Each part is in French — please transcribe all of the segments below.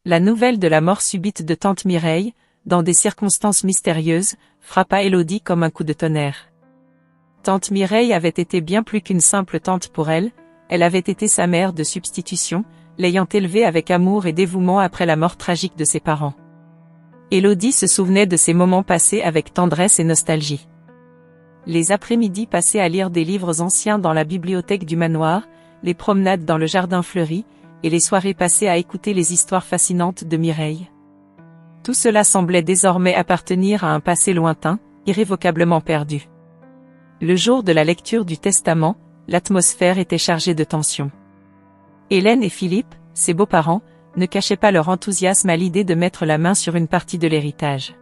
La nouvelle de la mort subite de tante Mireille, dans des circonstances mystérieuses, frappa Élodie comme un coup de tonnerre. Tante Mireille avait été bien plus qu'une simple tante pour elle, elle avait été sa mère de substitution, l'ayant élevée avec amour et dévouement après la mort tragique de ses parents. Élodie se souvenait de ces moments passés avec tendresse et nostalgie. Les après-midi passés à lire des livres anciens dans la bibliothèque du manoir, les promenades dans le jardin fleuri, et les soirées passées à écouter les histoires fascinantes de Mireille. Tout cela semblait désormais appartenir à un passé lointain, irrévocablement perdu. Le jour de la lecture du testament, l'atmosphère était chargée de tension. Hélène et Philippe, ses beaux-parents, ne cachaient pas leur enthousiasme à l'idée de mettre la main sur une partie de l'héritage.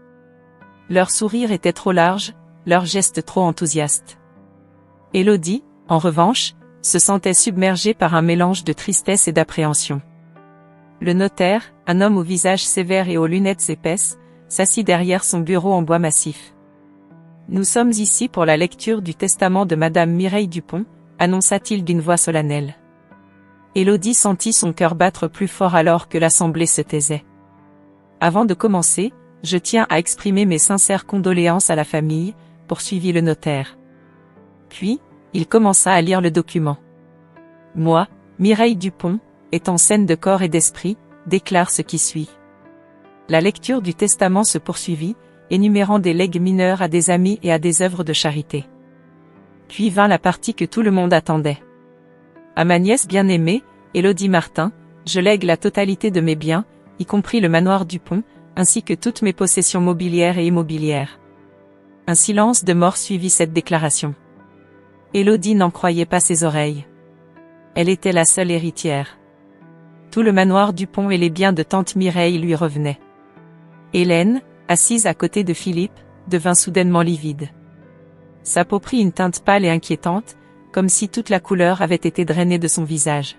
Leur sourire était trop large, leurs gestes trop enthousiastes. Élodie, en revanche, se sentait submergée par un mélange de tristesse et d'appréhension. Le notaire, un homme au visage sévère et aux lunettes épaisses, s'assit derrière son bureau en bois massif. « Nous sommes ici pour la lecture du testament de Madame Mireille Dupont », annonça-t-il d'une voix solennelle. Élodie sentit son cœur battre plus fort alors que l'assemblée se taisait. « Avant de commencer, je tiens à exprimer mes sincères condoléances à la famille », poursuivit le notaire. Puis, il commença à lire le document. « Moi, Mireille Dupont, étant saine de corps et d'esprit, déclare ce qui suit. » La lecture du testament se poursuivit, énumérant des legs mineurs à des amis et à des œuvres de charité. Puis vint la partie que tout le monde attendait. « À ma nièce bien-aimée, Élodie Martin, je lègue la totalité de mes biens, y compris le manoir Dupont, ainsi que toutes mes possessions mobilières et immobilières. » Un silence de mort suivit cette déclaration. Élodie n'en croyait pas ses oreilles. Elle était la seule héritière. Tout le manoir Dupont et les biens de tante Mireille lui revenaient. Hélène, assise à côté de Philippe, devint soudainement livide. Sa peau prit une teinte pâle et inquiétante, comme si toute la couleur avait été drainée de son visage.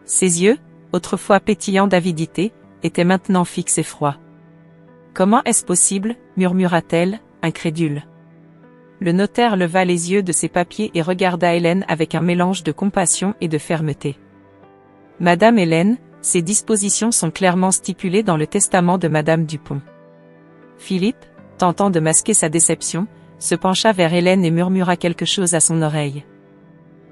Ses yeux, autrefois pétillants d'avidité, étaient maintenant fixes et froids. « Comment est-ce possible ?» murmura-t-elle, incrédule. Le notaire leva les yeux de ses papiers et regarda Hélène avec un mélange de compassion et de fermeté. « Madame Hélène, ces dispositions sont clairement stipulées dans le testament de Madame Dupont. » Philippe, tentant de masquer sa déception, se pencha vers Hélène et murmura quelque chose à son oreille.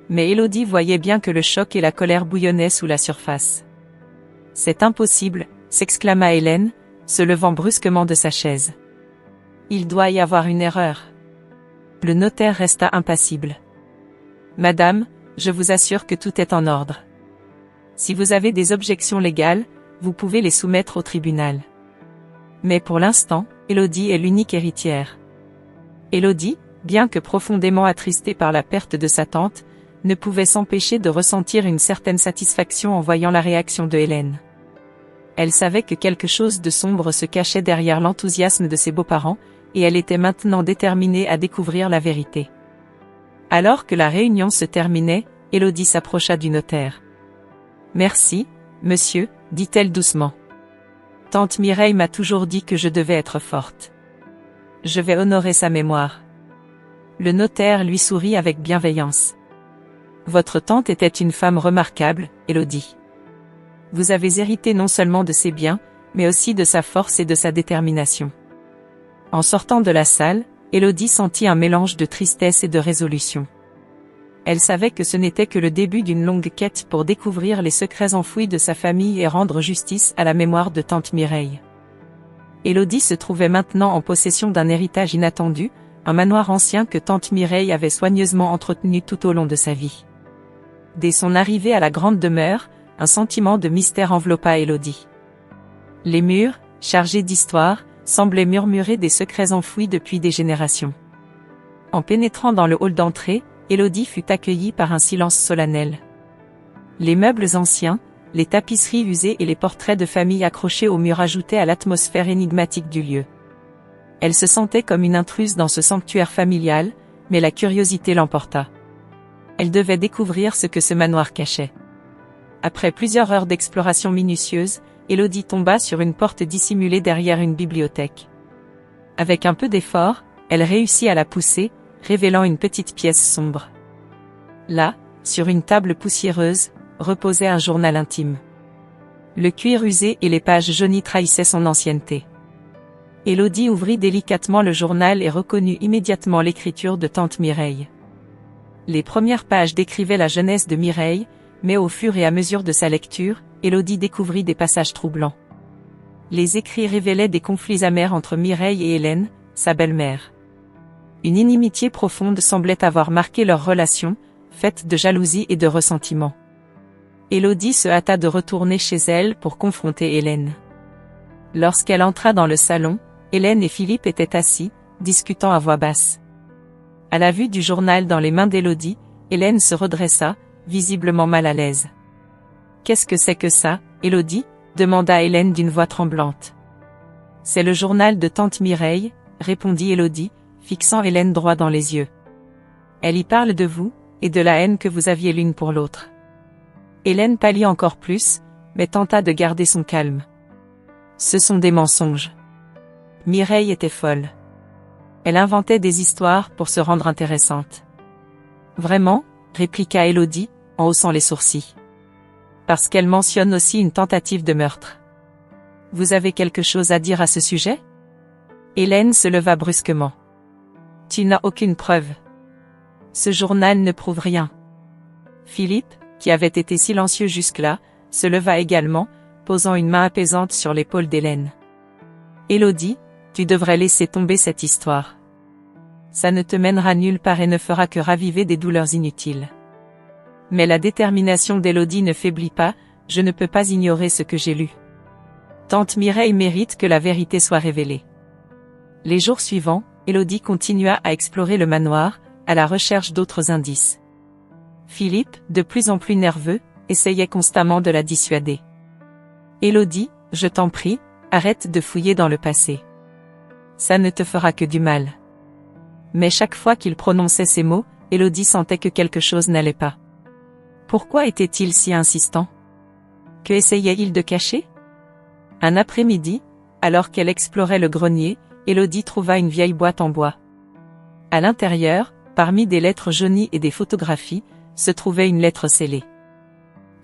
Mais Élodie voyait bien que le choc et la colère bouillonnaient sous la surface. « C'est impossible !» s'exclama Hélène, se levant brusquement de sa chaise. « Il doit y avoir une erreur. » Le notaire resta impassible. « Madame, je vous assure que tout est en ordre. Si vous avez des objections légales, vous pouvez les soumettre au tribunal. Mais pour l'instant, Élodie est l'unique héritière. » Élodie, bien que profondément attristée par la perte de sa tante, ne pouvait s'empêcher de ressentir une certaine satisfaction en voyant la réaction de Hélène. Elle savait que quelque chose de sombre se cachait derrière l'enthousiasme de ses beaux-parents, et elle était maintenant déterminée à découvrir la vérité. Alors que la réunion se terminait, Élodie s'approcha du notaire. « Merci, monsieur, dit-elle doucement. Tante Mireille m'a toujours dit que je devais être forte. Je vais honorer sa mémoire. » Le notaire lui sourit avec bienveillance. « Votre tante était une femme remarquable, Élodie. Vous avez hérité non seulement de ses biens, mais aussi de sa force et de sa détermination. » En sortant de la salle, Élodie sentit un mélange de tristesse et de résolution. Elle savait que ce n'était que le début d'une longue quête pour découvrir les secrets enfouis de sa famille et rendre justice à la mémoire de tante Mireille. Élodie se trouvait maintenant en possession d'un héritage inattendu, un manoir ancien que tante Mireille avait soigneusement entretenu tout au long de sa vie. Dès son arrivée à la grande demeure, un sentiment de mystère enveloppa Élodie. Les murs, chargés d'histoire, semblaient murmurer des secrets enfouis depuis des générations. En pénétrant dans le hall d'entrée, Élodie fut accueillie par un silence solennel. Les meubles anciens, les tapisseries usées et les portraits de famille accrochés au mur ajoutaient à l'atmosphère énigmatique du lieu. Elle se sentait comme une intruse dans ce sanctuaire familial, mais la curiosité l'emporta. Elle devait découvrir ce que ce manoir cachait. Après plusieurs heures d'exploration minutieuse, Élodie tomba sur une porte dissimulée derrière une bibliothèque. Avec un peu d'effort, elle réussit à la pousser, révélant une petite pièce sombre. Là, sur une table poussiéreuse, reposait un journal intime. Le cuir usé et les pages jaunies trahissaient son ancienneté. Élodie ouvrit délicatement le journal et reconnut immédiatement l'écriture de tante Mireille. Les premières pages décrivaient la jeunesse de Mireille, mais au fur et à mesure de sa lecture, Élodie découvrit des passages troublants. Les écrits révélaient des conflits amers entre Mireille et Hélène, sa belle-mère. Une inimitié profonde semblait avoir marqué leur relation, faite de jalousie et de ressentiment. Élodie se hâta de retourner chez elle pour confronter Hélène. Lorsqu'elle entra dans le salon, Hélène et Philippe étaient assis, discutant à voix basse. À la vue du journal dans les mains d'Élodie, Hélène se redressa, visiblement mal à l'aise. « Qu'est-ce que c'est que ça, Élodie ?» demanda Hélène d'une voix tremblante. « C'est le journal de tante Mireille, » répondit Élodie, fixant Hélène droit dans les yeux. « Elle y parle de vous, et de la haine que vous aviez l'une pour l'autre. » Hélène pâlit encore plus, mais tenta de garder son calme. « Ce sont des mensonges. » Mireille était folle. Elle inventait des histoires pour se rendre intéressante. « Vraiment ?» répliqua Élodie, en haussant les sourcils. « Parce qu'elle mentionne aussi une tentative de meurtre. Vous avez quelque chose à dire à ce sujet ?» Hélène se leva brusquement. « Tu n'as aucune preuve. Ce journal ne prouve rien. » Philippe, qui avait été silencieux jusque-là, se leva également, posant une main apaisante sur l'épaule d'Hélène. « Élodie, tu devrais laisser tomber cette histoire. Ça ne te mènera nulle part et ne fera que raviver des douleurs inutiles. » Mais la détermination d'Élodie ne faiblit pas, je ne peux pas ignorer ce que j'ai lu. Tante Mireille mérite que la vérité soit révélée. Les jours suivants, Élodie continua à explorer le manoir, à la recherche d'autres indices. Philippe, de plus en plus nerveux, essayait constamment de la dissuader. « Élodie, je t'en prie, arrête de fouiller dans le passé. Ça ne te fera que du mal. » Mais chaque fois qu'il prononçait ces mots, Élodie sentait que quelque chose n'allait pas. Pourquoi était-il si insistant? Que essayait-il de cacher? Un après-midi, alors qu'elle explorait le grenier, Élodie trouva une vieille boîte en bois. À l'intérieur, parmi des lettres jaunies et des photographies, se trouvait une lettre scellée.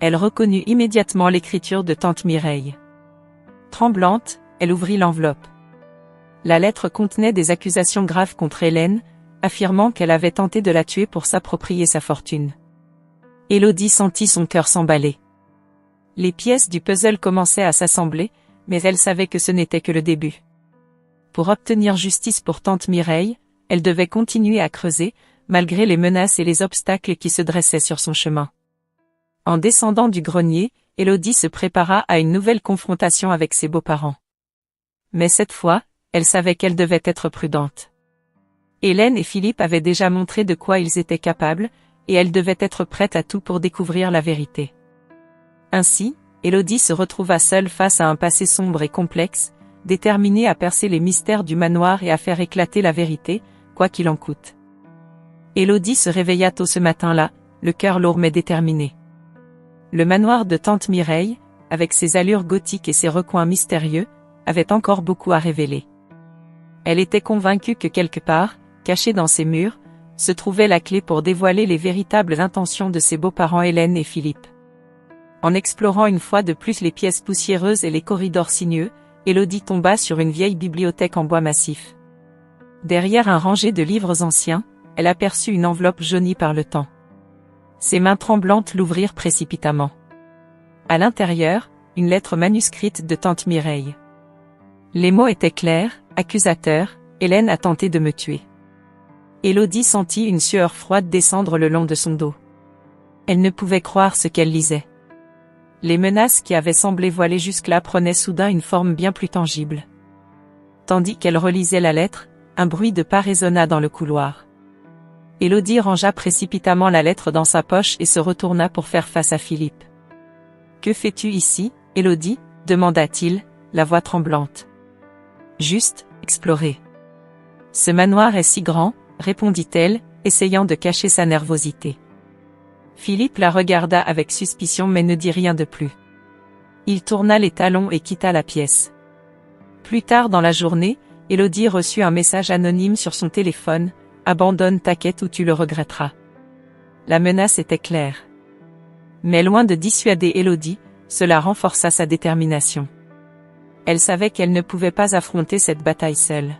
Elle reconnut immédiatement l'écriture de tante Mireille. Tremblante, elle ouvrit l'enveloppe. La lettre contenait des accusations graves contre Hélène, affirmant qu'elle avait tenté de la tuer pour s'approprier sa fortune. Élodie sentit son cœur s'emballer. Les pièces du puzzle commençaient à s'assembler, mais elle savait que ce n'était que le début. Pour obtenir justice pour tante Mireille, elle devait continuer à creuser, malgré les menaces et les obstacles qui se dressaient sur son chemin. En descendant du grenier, Élodie se prépara à une nouvelle confrontation avec ses beaux-parents. Mais cette fois, elle savait qu'elle devait être prudente. Hélène et Philippe avaient déjà montré de quoi ils étaient capables, et elle devait être prête à tout pour découvrir la vérité. Ainsi, Élodie se retrouva seule face à un passé sombre et complexe, déterminée à percer les mystères du manoir et à faire éclater la vérité, quoi qu'il en coûte. Élodie se réveilla tôt ce matin-là, le cœur lourd mais déterminé. Le manoir de tante Mireille, avec ses allures gothiques et ses recoins mystérieux, avait encore beaucoup à révéler. Elle était convaincue que quelque part, cachée dans ses murs, se trouvait la clé pour dévoiler les véritables intentions de ses beaux-parents Hélène et Philippe. En explorant une fois de plus les pièces poussiéreuses et les corridors sinueux, Élodie tomba sur une vieille bibliothèque en bois massif. Derrière un rangé de livres anciens, elle aperçut une enveloppe jaunie par le temps. Ses mains tremblantes l'ouvrirent précipitamment. À l'intérieur, une lettre manuscrite de tante Mireille. Les mots étaient clairs, accusateurs, « Hélène a tenté de me tuer ». Élodie sentit une sueur froide descendre le long de son dos. Elle ne pouvait croire ce qu'elle lisait. Les menaces qui avaient semblé voilées jusque-là prenaient soudain une forme bien plus tangible. Tandis qu'elle relisait la lettre, un bruit de pas résonna dans le couloir. Élodie rangea précipitamment la lettre dans sa poche et se retourna pour faire face à Philippe. « Que fais-tu ici, Élodie ?» demanda-t-il, la voix tremblante. « Juste, explorer. »« Ce manoir est si grand, » répondit-elle, essayant de cacher sa nervosité. Philippe la regarda avec suspicion mais ne dit rien de plus. Il tourna les talons et quitta la pièce. Plus tard dans la journée, Élodie reçut un message anonyme sur son téléphone, « Abandonne ta quête ou tu le regretteras ». La menace était claire. Mais loin de dissuader Élodie, cela renforça sa détermination. Elle savait qu'elle ne pouvait pas affronter cette bataille seule.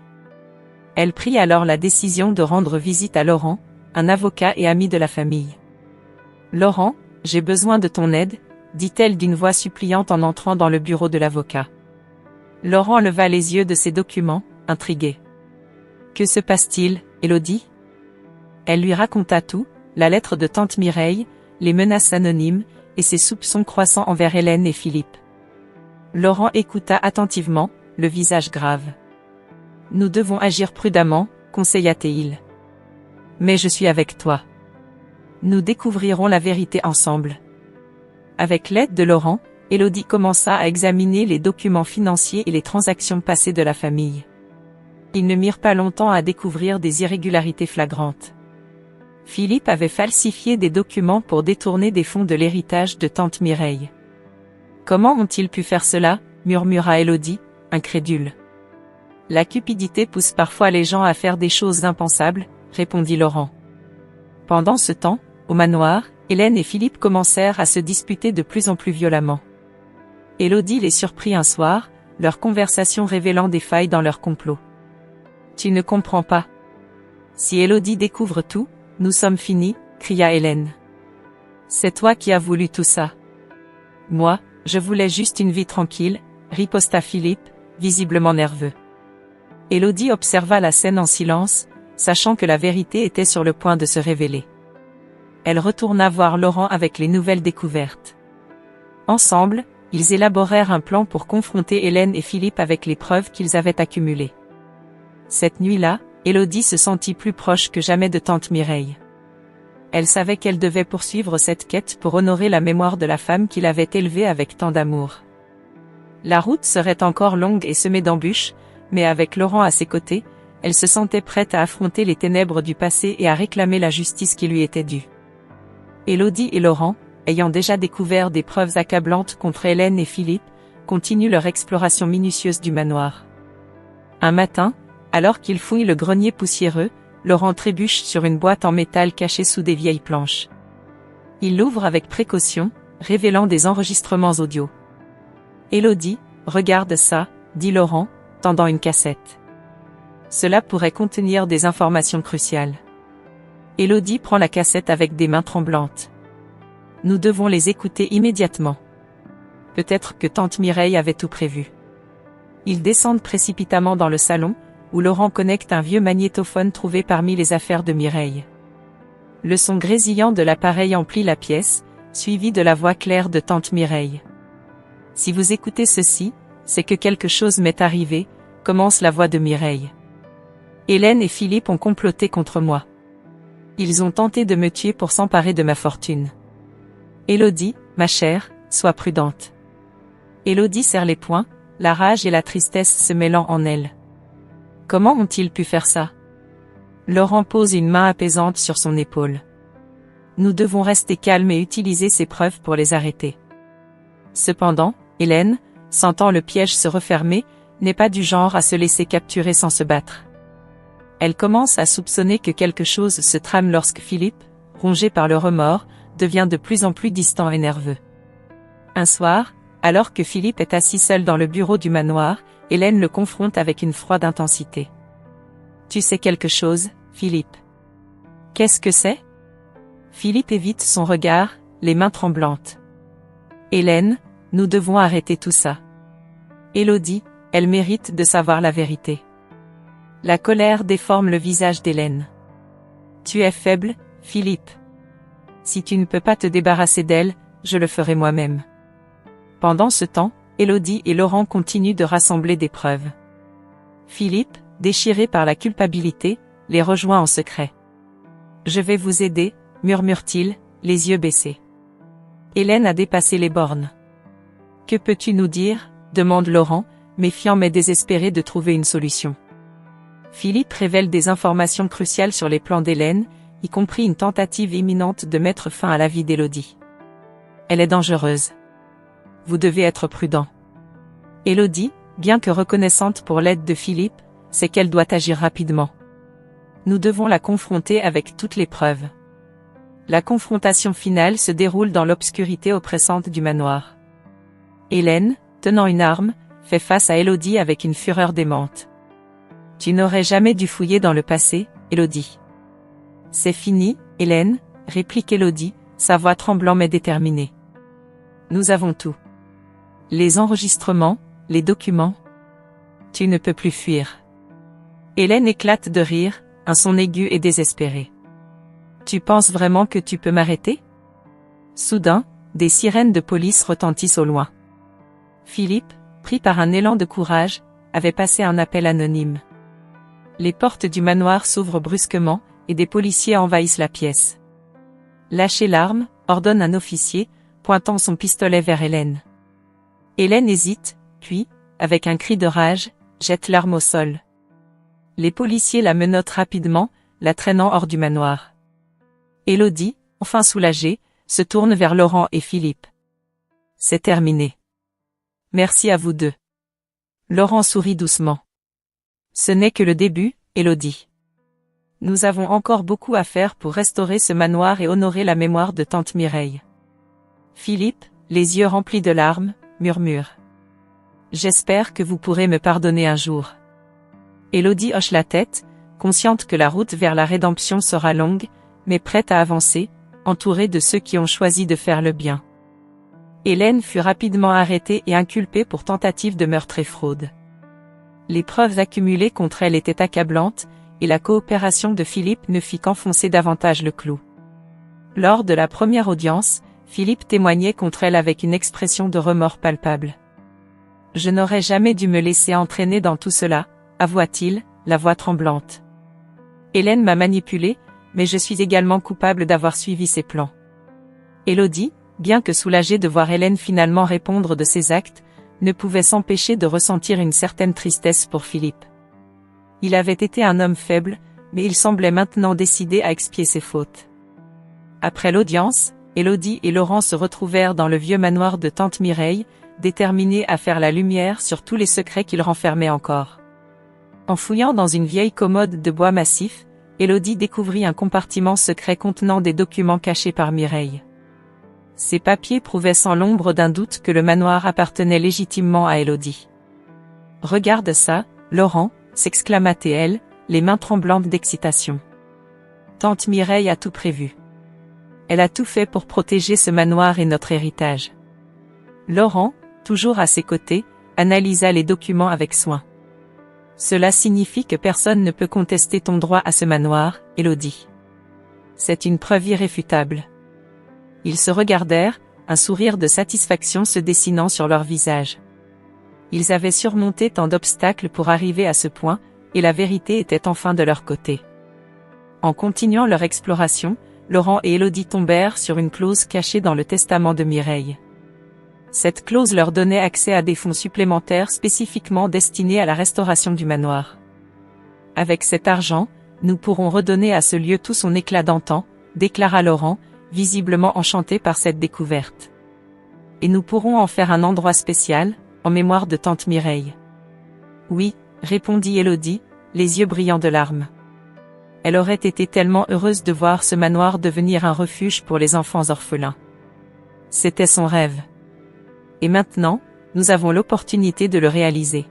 Elle prit alors la décision de rendre visite à Laurent, un avocat et ami de la famille. « Laurent, j'ai besoin de ton aide », dit-elle d'une voix suppliante en entrant dans le bureau de l'avocat. Laurent leva les yeux de ses documents, intrigué. « Que se passe-t-il, Élodie ?» Elle lui raconta tout, la lettre de tante Mireille, les menaces anonymes, et ses soupçons croissants envers Hélène et Philippe. Laurent écouta attentivement, le visage grave. « Nous devons agir prudemment, conseilla-t-il. Mais je suis avec toi. Nous découvrirons la vérité ensemble. » Avec l'aide de Laurent, Élodie commença à examiner les documents financiers et les transactions passées de la famille. Ils ne mirent pas longtemps à découvrir des irrégularités flagrantes. Philippe avait falsifié des documents pour détourner des fonds de l'héritage de tante Mireille. « Comment ont-ils pu faire cela ?» murmura Élodie, incrédule. « La cupidité pousse parfois les gens à faire des choses impensables, » répondit Laurent. Pendant ce temps, au manoir, Hélène et Philippe commencèrent à se disputer de plus en plus violemment. Élodie les surprit un soir, leur conversation révélant des failles dans leur complot. « Tu ne comprends pas. Si Élodie découvre tout, nous sommes finis, » cria Hélène. « C'est toi qui as voulu tout ça. »« Moi, je voulais juste une vie tranquille, » riposta Philippe, visiblement nerveux. Élodie observa la scène en silence, sachant que la vérité était sur le point de se révéler. Elle retourna voir Laurent avec les nouvelles découvertes. Ensemble, ils élaborèrent un plan pour confronter Hélène et Philippe avec les preuves qu'ils avaient accumulées. Cette nuit-là, Élodie se sentit plus proche que jamais de tante Mireille. Elle savait qu'elle devait poursuivre cette quête pour honorer la mémoire de la femme qui l'avait élevée avec tant d'amour. La route serait encore longue et semée d'embûches, mais avec Laurent à ses côtés, elle se sentait prête à affronter les ténèbres du passé et à réclamer la justice qui lui était due. Élodie et Laurent, ayant déjà découvert des preuves accablantes contre Hélène et Philippe, continuent leur exploration minutieuse du manoir. Un matin, alors qu'ils fouillent le grenier poussiéreux, Laurent trébuche sur une boîte en métal cachée sous des vieilles planches. Il l'ouvre avec précaution, révélant des enregistrements audio. « Élodie, regarde ça », dit Laurent, tendant une cassette. Cela pourrait contenir des informations cruciales. Élodie prend la cassette avec des mains tremblantes. « Nous devons les écouter immédiatement. » Peut-être que tante Mireille avait tout prévu. Ils descendent précipitamment dans le salon, où Laurent connecte un vieux magnétophone trouvé parmi les affaires de Mireille. Le son grésillant de l'appareil emplit la pièce, suivi de la voix claire de tante Mireille. « Si vous écoutez ceci, c'est que quelque chose m'est arrivé », commence la voix de Mireille. « Hélène et Philippe ont comploté contre moi. Ils ont tenté de me tuer pour s'emparer de ma fortune. Élodie, ma chère, sois prudente. » Élodie serre les poings, la rage et la tristesse se mêlant en elle. Comment ont-ils pu faire ça? Laurent pose une main apaisante sur son épaule. Nous devons rester calmes et utiliser ces preuves pour les arrêter. Cependant, Hélène, sentant le piège se refermer, n'est pas du genre à se laisser capturer sans se battre. Elle commence à soupçonner que quelque chose se trame lorsque Philippe, rongé par le remords, devient de plus en plus distant et nerveux. Un soir, alors que Philippe est assis seul dans le bureau du manoir, Hélène le confronte avec une froide intensité. « Tu sais quelque chose, Philippe? »« Qu'est-ce que c'est ?» Philippe évite son regard, les mains tremblantes. « Hélène, nous devons arrêter tout ça. Élodie, elle mérite de savoir la vérité. » La colère déforme le visage d'Hélène. « Tu es faible, Philippe. Si tu ne peux pas te débarrasser d'elle, je le ferai moi-même. » Pendant ce temps, Élodie et Laurent continuent de rassembler des preuves. Philippe, déchiré par la culpabilité, les rejoint en secret. « Je vais vous aider, » murmure-t-il, les yeux baissés. Hélène a dépassé les bornes. « Que peux-tu nous dire ?» demande Laurent, méfiant mais désespéré de trouver une solution. Philippe révèle des informations cruciales sur les plans d'Hélène, y compris une tentative imminente de mettre fin à la vie d'Élodie. Elle est dangereuse. Vous devez être prudent. Élodie, bien que reconnaissante pour l'aide de Philippe, sait qu'elle doit agir rapidement. Nous devons la confronter avec toutes les preuves. La confrontation finale se déroule dans l'obscurité oppressante du manoir. Hélène, tenant une arme, fait face à Élodie avec une fureur démente. Tu n'aurais jamais dû fouiller dans le passé, Élodie. C'est fini, Hélène, réplique Élodie, sa voix tremblant mais déterminée. Nous avons tout. Les enregistrements, les documents. Tu ne peux plus fuir. Hélène éclate de rire, un son aigu et désespéré. Tu penses vraiment que tu peux m'arrêter? Soudain, des sirènes de police retentissent au loin. Philippe, pris par un élan de courage, avait passé un appel anonyme. Les portes du manoir s'ouvrent brusquement, et des policiers envahissent la pièce. Lâchez l'arme, ordonne un officier, pointant son pistolet vers Hélène. Hélène hésite, puis, avec un cri de rage, jette l'arme au sol. Les policiers la menottent rapidement, la traînant hors du manoir. Élodie, enfin soulagée, se tourne vers Laurent et Philippe. C'est terminé. Merci à vous deux. Laurent sourit doucement. Ce n'est que le début, Élodie. Nous avons encore beaucoup à faire pour restaurer ce manoir et honorer la mémoire de tante Mireille. Philippe, les yeux remplis de larmes, murmure. J'espère que vous pourrez me pardonner un jour. Élodie hoche la tête, consciente que la route vers la rédemption sera longue, mais prête à avancer, entourée de ceux qui ont choisi de faire le bien. Hélène fut rapidement arrêtée et inculpée pour tentative de meurtre et fraude. Les preuves accumulées contre elle étaient accablantes, et la coopération de Philippe ne fit qu'enfoncer davantage le clou. Lors de la première audience, Philippe témoignait contre elle avec une expression de remords palpable. « Je n'aurais jamais dû me laisser entraîner dans tout cela », avoua-t-il, la voix tremblante. « Hélène m'a manipulée, mais je suis également coupable d'avoir suivi ses plans. » Élodie, bien que soulagée de voir Hélène finalement répondre de ses actes, ne pouvait s'empêcher de ressentir une certaine tristesse pour Philippe. Il avait été un homme faible, mais il semblait maintenant décidé à expier ses fautes. Après l'audience, Élodie et Laurent se retrouvèrent dans le vieux manoir de tante Mireille, déterminés à faire la lumière sur tous les secrets qu'il renfermait encore. En fouillant dans une vieille commode de bois massif, Élodie découvrit un compartiment secret contenant des documents cachés par Mireille. Ces papiers prouvaient sans l'ombre d'un doute que le manoir appartenait légitimement à Élodie. « Regarde ça, Laurent !» s'exclama-t-elle, les mains tremblantes d'excitation. Tante Mireille a tout prévu. Elle a tout fait pour protéger ce manoir et notre héritage. Laurent, toujours à ses côtés, analysa les documents avec soin. Cela signifie que personne ne peut contester ton droit à ce manoir, Élodie. C'est une preuve irréfutable. Ils se regardèrent, un sourire de satisfaction se dessinant sur leur visage. Ils avaient surmonté tant d'obstacles pour arriver à ce point, et la vérité était enfin de leur côté. En continuant leur exploration, Laurent et Élodie tombèrent sur une clause cachée dans le testament de Mireille. Cette clause leur donnait accès à des fonds supplémentaires spécifiquement destinés à la restauration du manoir. Avec cet argent, nous pourrons redonner à ce lieu tout son éclat d'antan, déclara Laurent, visiblement enchanté par cette découverte. Et nous pourrons en faire un endroit spécial, en mémoire de tante Mireille. Oui, répondit Élodie, les yeux brillants de larmes. Elle aurait été tellement heureuse de voir ce manoir devenir un refuge pour les enfants orphelins. C'était son rêve. Et maintenant, nous avons l'opportunité de le réaliser.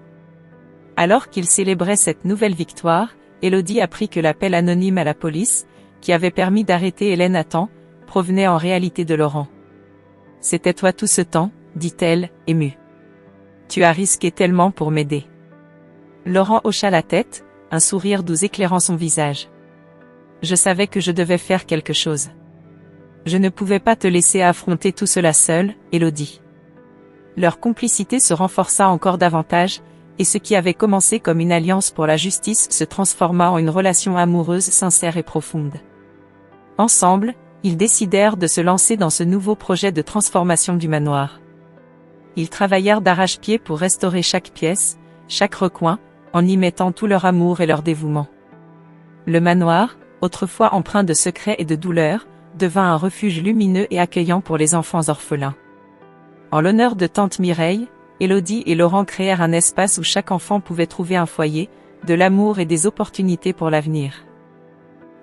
Alors qu'il célébrait cette nouvelle victoire, Élodie apprit que l'appel anonyme à la police, qui avait permis d'arrêter Hélène à temps, provenait en réalité de Laurent. « C'était toi tout ce temps, dit-elle, émue. Tu as risqué tellement pour m'aider. » Laurent hocha la tête, un sourire doux éclairant son visage. « Je savais que je devais faire quelque chose. Je ne pouvais pas te laisser affronter tout cela seule, Élodie. » Leur complicité se renforça encore davantage, et ce qui avait commencé comme une alliance pour la justice se transforma en une relation amoureuse sincère et profonde. Ensemble, ils décidèrent de se lancer dans ce nouveau projet de transformation du manoir. Ils travaillèrent d'arrache-pied pour restaurer chaque pièce, chaque recoin, en y mettant tout leur amour et leur dévouement. Le manoir, autrefois empreint de secrets et de douleur, devint un refuge lumineux et accueillant pour les enfants orphelins. En l'honneur de tante Mireille, Élodie et Laurent créèrent un espace où chaque enfant pouvait trouver un foyer, de l'amour et des opportunités pour l'avenir.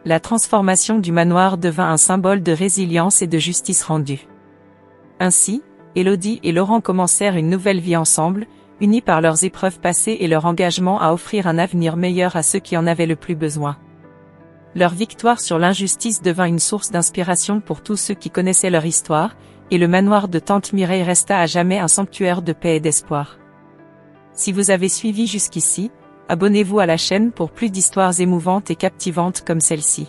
La transformation du manoir devint un symbole de résilience et de justice rendue. Ainsi, Élodie et Laurent commencèrent une nouvelle vie ensemble, unis par leurs épreuves passées et leur engagement à offrir un avenir meilleur à ceux qui en avaient le plus besoin. Leur victoire sur l'injustice devint une source d'inspiration pour tous ceux qui connaissaient leur histoire, et le manoir de Tante Mireille resta à jamais un sanctuaire de paix et d'espoir. Si vous avez suivi jusqu'ici, abonnez-vous à la chaîne pour plus d'histoires émouvantes et captivantes comme celle-ci.